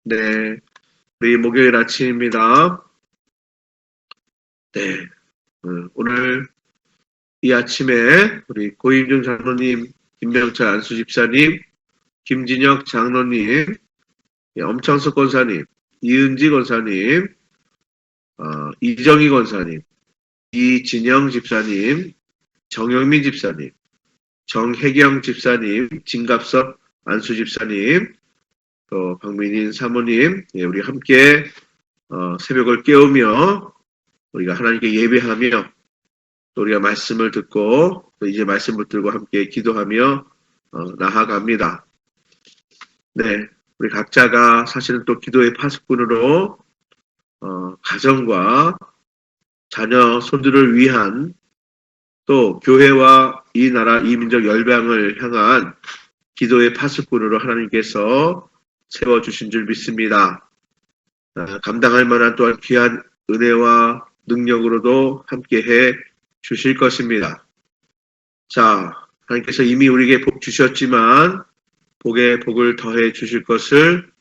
네, 우리 목요일 아침입니다. 네, 오늘 이 아침에 우리 고임중 장로님, 김명철 안수 집사님, 김진혁 장로님, 엄창숙 권사님, 이은지 권사님, 이정희 권사님, 이진영 집사님, 정영민 집사님, 정혜경 집사님, 진갑섭 안수 집사님, 또 박민인 사모님, 우리 함께 새벽을 깨우며 우리가 하나님께 예배하며 또 우리가 말씀을 듣고 또 이제 말씀 붙들고 함께 기도하며 나아갑니다. 네, 우리 각자가 사실은 또 기도의 파수꾼으로 가정과 자녀 손들을 위한 또 교회와 이 나라 이 민족 열방을 향한 기도의 파수꾼으로 하나님께서 세워주신 줄 믿습니다. 감당할 만한 또한 귀한 은혜와 능력으로도 함께해 주실 것입니다. 자, 하나님께서 이미 우리에게 복 주셨지만 복에 복을 더해 주실 것을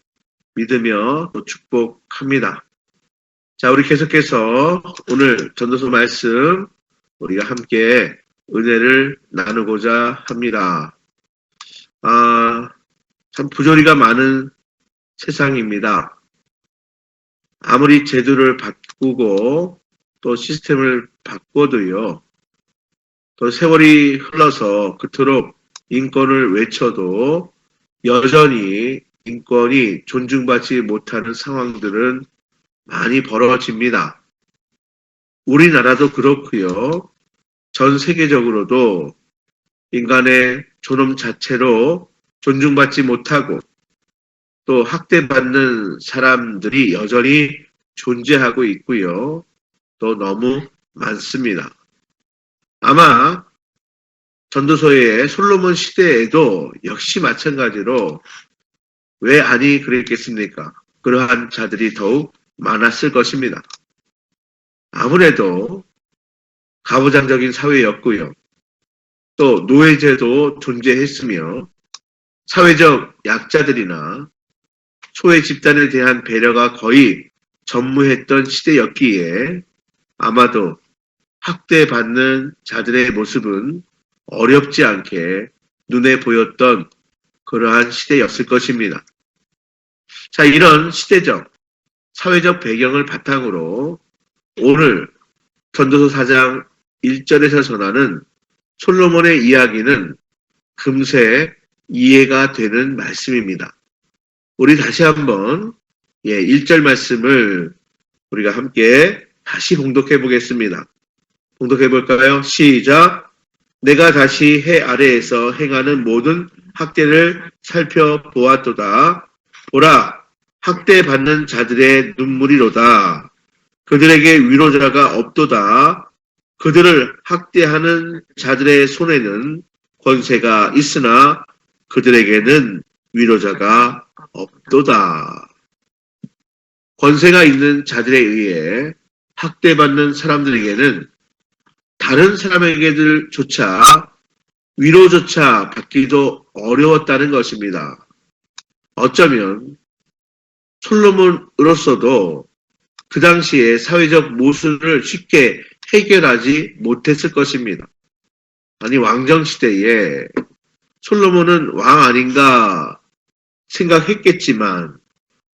믿으며 또 축복합니다. 자, 우리 계속해서 오늘 전도서 말씀 우리가 함께 은혜를 나누고자 합니다. 참 부조리가 많은 세상입니다. 아무리 제도를 바꾸고 또 시스템을 바꿔도요, 또 세월이 흘러서 그토록 인권을 외쳐도 여전히 인권이 존중받지 못하는 상황들은 많이 벌어집니다. 우리나라도 그렇고요, 전 세계적으로도 인간의 존엄 자체로 존중받지 못하고 또 학대받는 사람들이 여전히 존재하고 있고요. 또 너무 많습니다. 아마 전도서의 솔로몬 시대에도 역시 마찬가지로 왜 아니 그랬겠습니까? 그러한 자들이 더욱 많았을 것입니다. 아무래도 가부장적인 사회였고요. 또 노예제도 존재했으며 사회적 약자들이나 소외 집단에 대한 배려가 거의 전무했던 시대였기에 아마도 학대받는 자들의 모습은 어렵지 않게 눈에 보였던 그러한 시대였을 것입니다. 자, 이런 시대적, 사회적 배경을 바탕으로 오늘 전도서 4장 1절에서 전하는 솔로몬의 이야기는 금세 이해가 되는 말씀입니다. 우리 다시 한번 1절 말씀을 우리가 함께 다시 봉독해 보겠습니다. 봉독해 볼까요? 시작! 내가 다시 해 아래에서 행하는 모든 학대를 살펴보았도다. 보라, 학대받는 자들의 눈물이로다. 그들에게 위로자가 없도다. 그들을 학대하는 자들의 손에는 권세가 있으나 그들에게는 위로자가 없도다. 권세가 있는 자들에 의해 학대받는 사람들에게는 다른 사람에게들조차 위로조차 받기도 어려웠다는 것입니다. 어쩌면 솔로몬으로서도 그 당시에 사회적 모순을 쉽게 해결하지 못했을 것입니다. 아니, 왕정시대에 솔로몬은 왕 아닌가 생각했겠지만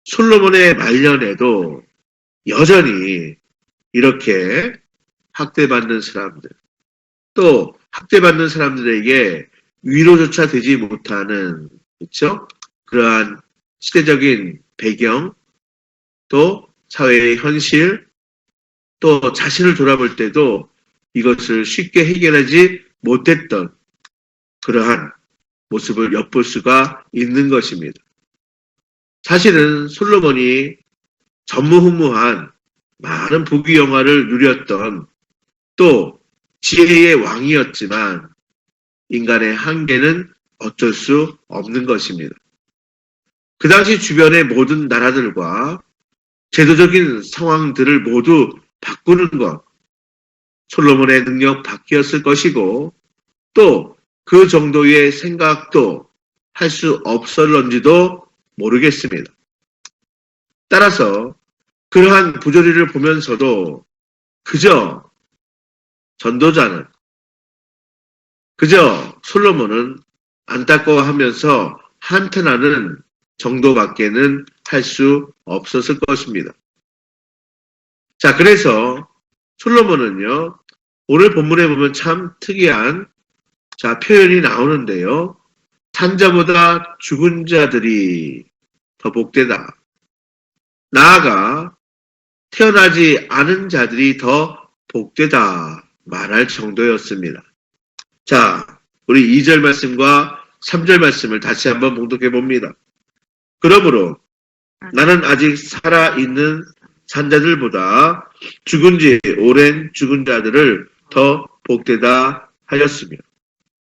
솔로몬의 말년에도 여전히 이렇게 학대받는 사람들, 또 학대받는 사람들에게 위로조차 되지 못하는, 그렇죠? 그러한 시대적인 배경, 또 사회의 현실, 또 자신을 돌아볼 때도 이것을 쉽게 해결하지 못했던 그러한 모습을 엿볼 수가 있는 것입니다. 사실은 솔로몬이 전무후무한 많은 부귀영화를 누렸던 또 지혜의 왕이었지만 인간의 한계는 어쩔 수 없는 것입니다. 그 당시 주변의 모든 나라들과 제도적인 상황들을 모두 바꾸는 것, 솔로몬의 능력 밖이었을 것이고 또 그 정도의 생각도 할 수 없었는지도 모르겠습니다. 따라서 그러한 부조리를 보면서도 그저 전도자는, 그저 솔로몬은 안타까워하면서 한탄하는 정도밖에는 할 수 없었을 것입니다. 자, 그래서 솔로몬은요, 오늘 본문에 보면 참 특이한 표현이 나오는데요. 산자보다 죽은 자들이 더 복되다. 나아가 태어나지 않은 자들이 더 복되다 말할 정도였습니다. 자, 우리 2절 말씀과 3절 말씀을 다시 한번 봉독해 봅니다. 그러므로 나는 아직 살아있는 산자들보다 죽은 지 오랜 죽은 자들을 더 복되다 하였으며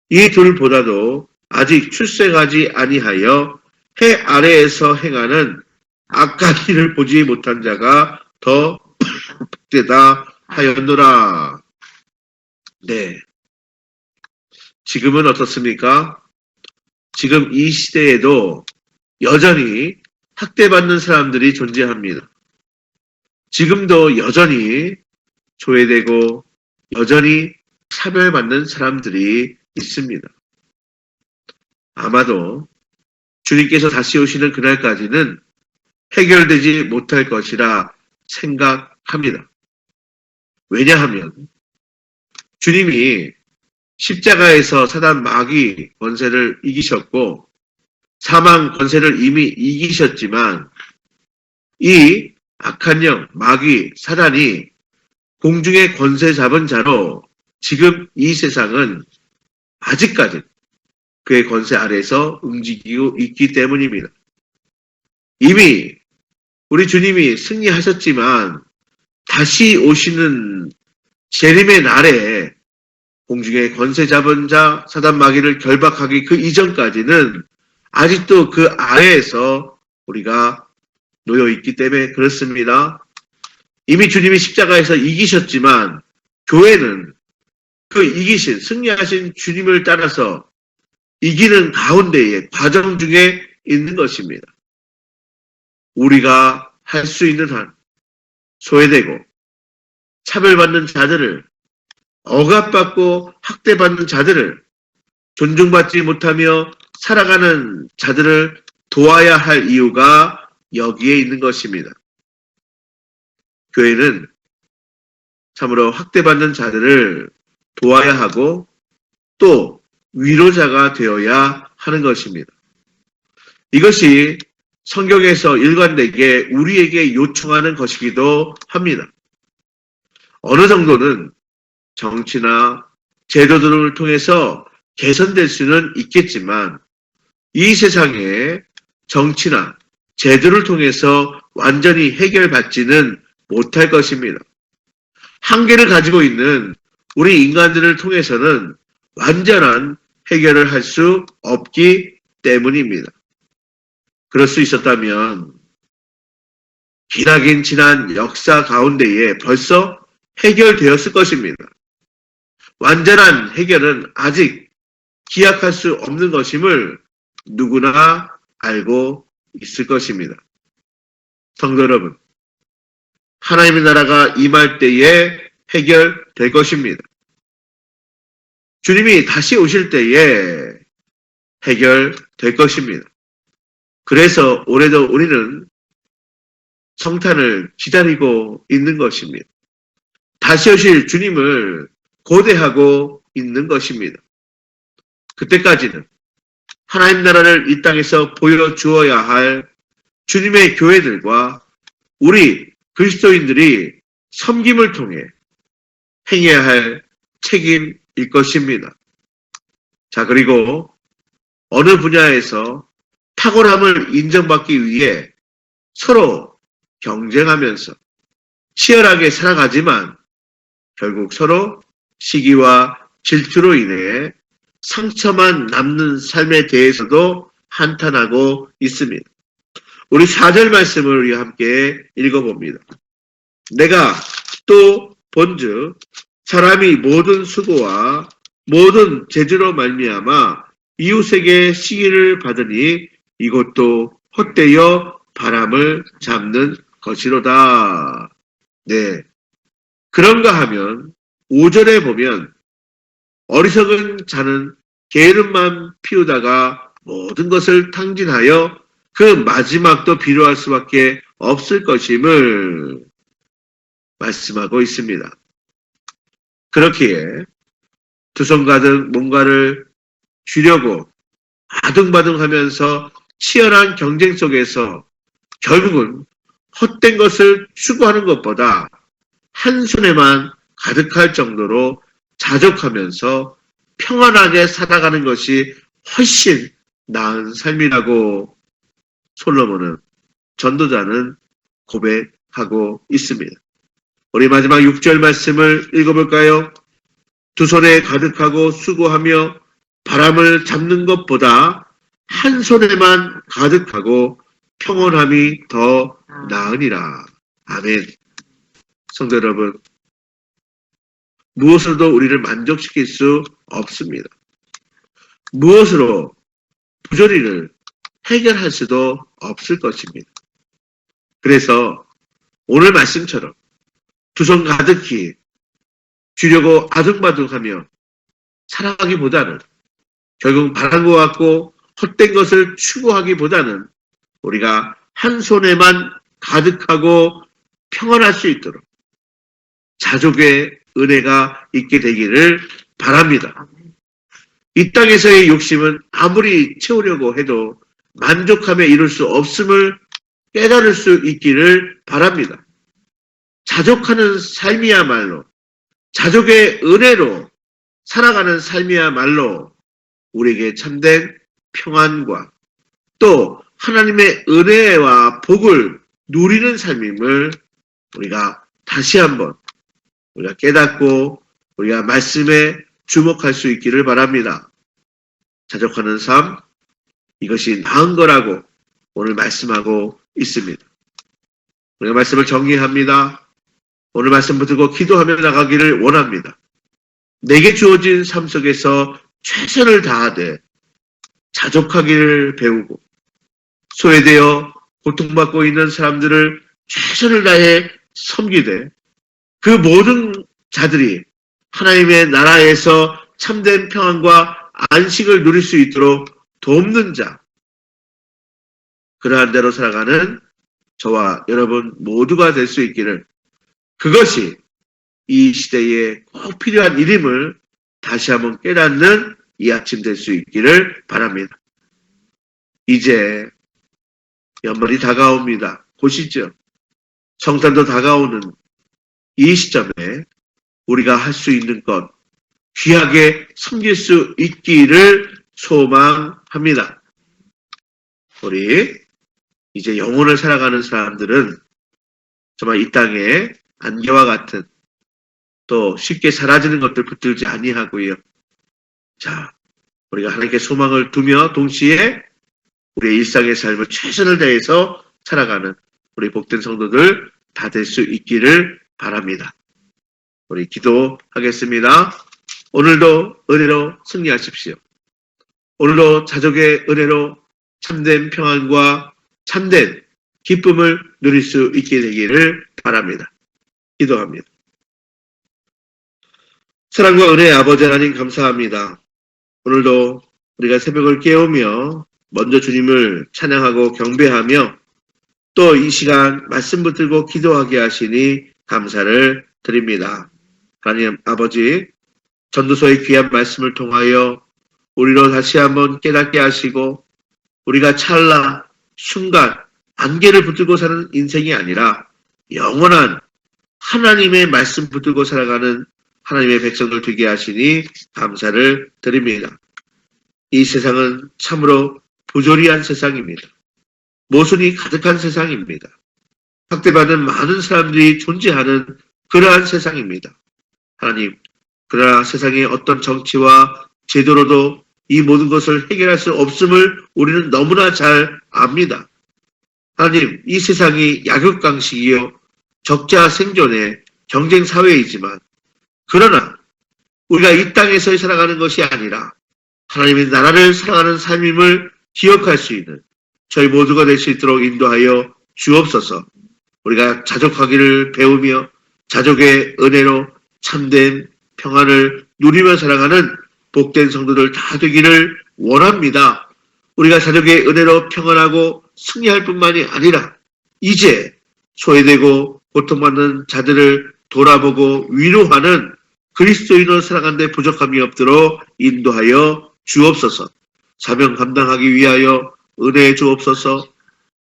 이 둘보다도 아직 출생하지 아니하여 해 아래에서 행하는 악한 일을 보지 못한 자가 더 복되다 하였노라. 네. 지금은 어떻습니까? 지금 이 시대에도 여전히 학대받는 사람들이 존재합니다. 지금도 여전히 조회되고 여전히 차별받는 사람들이 있습니다. 아마도 주님께서 다시 오시는 그날까지는 해결되지 못할 것이라 생각합니다. 왜냐하면 주님이 십자가에서 사단 마귀 권세를 이기셨고 사망 권세를 이미 이기셨지만 이 악한 영, 마귀, 사단이 공중의 권세 잡은 자로 지금 이 세상은 아직까지 그의 권세 아래에서 움직이고 있기 때문입니다. 이미 우리 주님이 승리하셨지만 다시 오시는 재림의 날에 공중의 권세 잡은 자, 사단 마귀를 결박하기 그 이전까지는 아직도 그 아래에서 우리가 놓여 있기 때문에 그렇습니다. 이미 주님이 십자가에서 이기셨지만 교회는 그 이기신, 승리하신 주님을 따라서 이기는 가운데에 과정 중에 있는 것입니다. 우리가 할 수 있는 한 소외되고 차별받는 자들을, 억압받고 학대받는 자들을, 존중받지 못하며 살아가는 자들을 도와야 할 이유가 여기에 있는 것입니다. 교회는 참으로 학대받는 자들을 도와야 하고 또 위로자가 되어야 하는 것입니다. 이것이 성경에서 일관되게 우리에게 요청하는 것이기도 합니다. 어느 정도는 정치나 제도들을 통해서 개선될 수는 있겠지만 이 세상에 정치나 제도를 통해서 완전히 해결받지는 못할 것입니다. 한계를 가지고 있는 우리 인간들을 통해서는 완전한 해결을 할 수 없기 때문입니다. 그럴 수 있었다면 기나긴 지난 역사 가운데에 벌써 해결되었을 것입니다. 완전한 해결은 아직 기약할 수 없는 것임을 누구나 알고 있을 것입니다. 성도 여러분, 하나님의 나라가 임할 때에 해결될 것입니다. 주님이 다시 오실 때에 해결될 것입니다. 그래서 올해도 우리는 성탄을 기다리고 있는 것입니다. 다시 오실 주님을 고대하고 있는 것입니다. 그때까지는 하나님 나라를 이 땅에서 보여주어야 할 주님의 교회들과 우리 그리스도인들이 섬김을 통해 행해야 할 책임일 것입니다. 자, 그리고 어느 분야에서 탁월함을 인정받기 위해 서로 경쟁하면서 치열하게 살아가지만 결국 서로 시기와 질투로 인해 상처만 남는 삶에 대해서도 한탄하고 있습니다. 우리 4절 말씀을 우리 함께 읽어봅니다. 내가 또 본즉 사람이 모든 수고와 모든 재주로 말미암아 이웃에게 시기를 받으니 이것도 헛되어 바람을 잡는 것이로다. 네. 그런가 하면 5절에 보면 어리석은 자는 게으름만 피우다가 모든 것을 탕진하여 그 마지막도 비료할 수밖에 없을 것임을 말씀하고 있습니다. 그렇기에 두 손 가득 뭔가를 쥐려고 아둥바둥하면서 치열한 경쟁 속에서 결국은 헛된 것을 추구하는 것보다 한 손에만 가득할 정도로 자족하면서 평안하게 살아가는 것이 훨씬 나은 삶이라고 솔로몬은, 전도자는 고백하고 있습니다. 우리 마지막 6절 말씀을 읽어볼까요? 두 손에 가득하고 수고하며 바람을 잡는 것보다 한 손에만 가득하고 평온함이 더 나으니라. 아멘. 성도 여러분, 무엇으로도 우리를 만족시킬 수 없습니다. 무엇으로 부조리를 해결할 수도 없을 것입니다. 그래서 오늘 말씀처럼 두 손 가득히 쥐려고 아둥바둥하며 살아가기보다는, 결국 바란 것 같고 헛된 것을 추구하기보다는 우리가 한 손에만 가득하고 평안할 수 있도록 자족의 은혜가 있게 되기를 바랍니다. 이 땅에서의 욕심은 아무리 채우려고 해도 만족하며 이룰 수 없음을 깨달을 수 있기를 바랍니다. 자족하는 삶이야말로, 자족의 은혜로 살아가는 삶이야말로 우리에게 참된 평안과 또 하나님의 은혜와 복을 누리는 삶임을 우리가 다시 한번 우리가 깨닫고 우리가 말씀에 주목할 수 있기를 바랍니다. 자족하는 삶, 이것이 나은 거라고 오늘 말씀하고 있습니다. 우리가 말씀을 정리합니다. 오늘 말씀 붙들고 기도하며 나가기를 원합니다. 내게 주어진 삶 속에서 최선을 다하되 자족하기를 배우고, 소외되어 고통받고 있는 사람들을 최선을 다해 섬기되 그 모든 자들이 하나님의 나라에서 참된 평안과 안식을 누릴 수 있도록 돕는 자, 그러한 대로 살아가는 저와 여러분 모두가 될 수 있기를, 그것이 이 시대에 꼭 필요한 일임을 다시 한번 깨닫는 이 아침 될 수 있기를 바랍니다. 이제 연말이 다가옵니다. 곧이죠. 성탄도 다가오는 이 시점에 우리가 할 수 있는 것, 귀하게 섬길 수 있기를 소망합니다. 우리 이제 영혼을 살아가는 사람들은 정말 이 땅에 안개와 같은, 또 쉽게 사라지는 것들 붙들지 아니하고요. 자, 우리가 하나님께 소망을 두며 동시에 우리의 일상의 삶을 최선을 다해서 살아가는 우리 복된 성도들 다 될 수 있기를 바랍니다. 우리 기도하겠습니다. 오늘도 은혜로 승리하십시오. 오늘도 자족의 은혜로 참된 평안과 참된 기쁨을 누릴 수 있게 되기를 바랍니다. 기도합니다. 사랑과 은혜의 아버지 하나님 감사합니다. 오늘도 우리가 새벽을 깨우며 먼저 주님을 찬양하고 경배하며 또 이 시간 말씀 붙들고 기도하게 하시니 감사를 드립니다. 하나님 아버지, 전도서의 귀한 말씀을 통하여 우리로 다시 한번 깨닫게 하시고, 우리가 찰나 순간 안개를 붙들고 사는 인생이 아니라 영원한 하나님의 말씀 붙들고 살아가는 하나님의 백성들 되게 하시니 감사를 드립니다. 이 세상은 참으로 부조리한 세상입니다. 모순이 가득한 세상입니다. 학대받은 많은 사람들이 존재하는 그러한 세상입니다. 하나님, 그러나 세상의 어떤 정치와 제도로도 이 모든 것을 해결할 수 없음을 우리는 너무나 잘 압니다. 하나님, 이 세상이 약육강식이요 적자 생존의 경쟁 사회이지만, 그러나 우리가 이 땅에서 살아가는 것이 아니라 하나님의 나라를 살아가는 삶임을 기억할 수 있는 저희 모두가 될 수 있도록 인도하여 주옵소서. 우리가 자족하기를 배우며 자족의 은혜로 참된 평안을 누리며 살아가는 복된 성도들 다 되기를 원합니다. 우리가 자족의 은혜로 평안하고 승리할 뿐만이 아니라 이제 소외되고 고통받는 자들을 돌아보고 위로하는 그리스도인으로 살아가는 데 부족함이 없도록 인도하여 주옵소서. 사명 감당하기 위하여 은혜 주옵소서.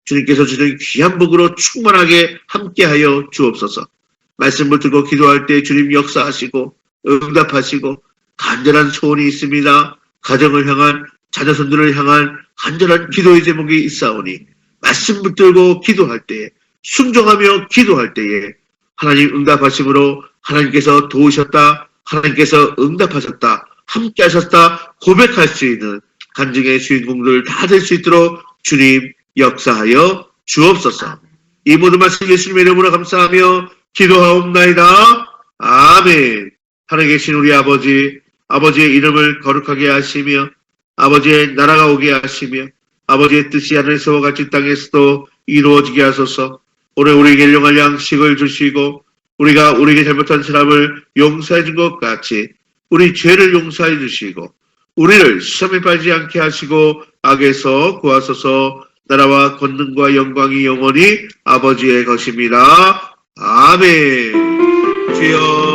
주님께서 주는 귀한 복으로 충만하게 함께하여 주옵소서. 말씀을 듣고 기도할 때 주님 역사하시고 응답하시고 간절한 소원이 있습니다. 가정을 향한 자녀손들을 향한 간절한 기도의 제목이 있사오니 말씀 붙들고 기도할 때에 순종하며 기도할 때에 하나님 응답하심으로 하나님께서 도우셨다, 하나님께서 응답하셨다, 함께 하셨다 고백할 수 있는 간증의 주인공들 다 될 수 있도록 주님 역사하여 주옵소서. 이 모든 말씀 예수님의 이름으로 감사하며 기도하옵나이다. 아멘. 하늘에 계신 우리 아버지, 아버지의 이름을 거룩하게 하시며 아버지의 나라가 오게 하시며 아버지의 뜻이 하늘에서와 같이 땅에서도 이루어지게 하소서. 오늘 우리에게 일용할 양식을 주시고 우리가 우리에게 잘못한 사람을 용서해 준 것 같이 우리 죄를 용서해 주시고 우리를 시험에 빠지지 않게 하시고 악에서 구하소서. 나라와 권능과 영광이 영원히 아버지의 것입니다. 아멘. 주여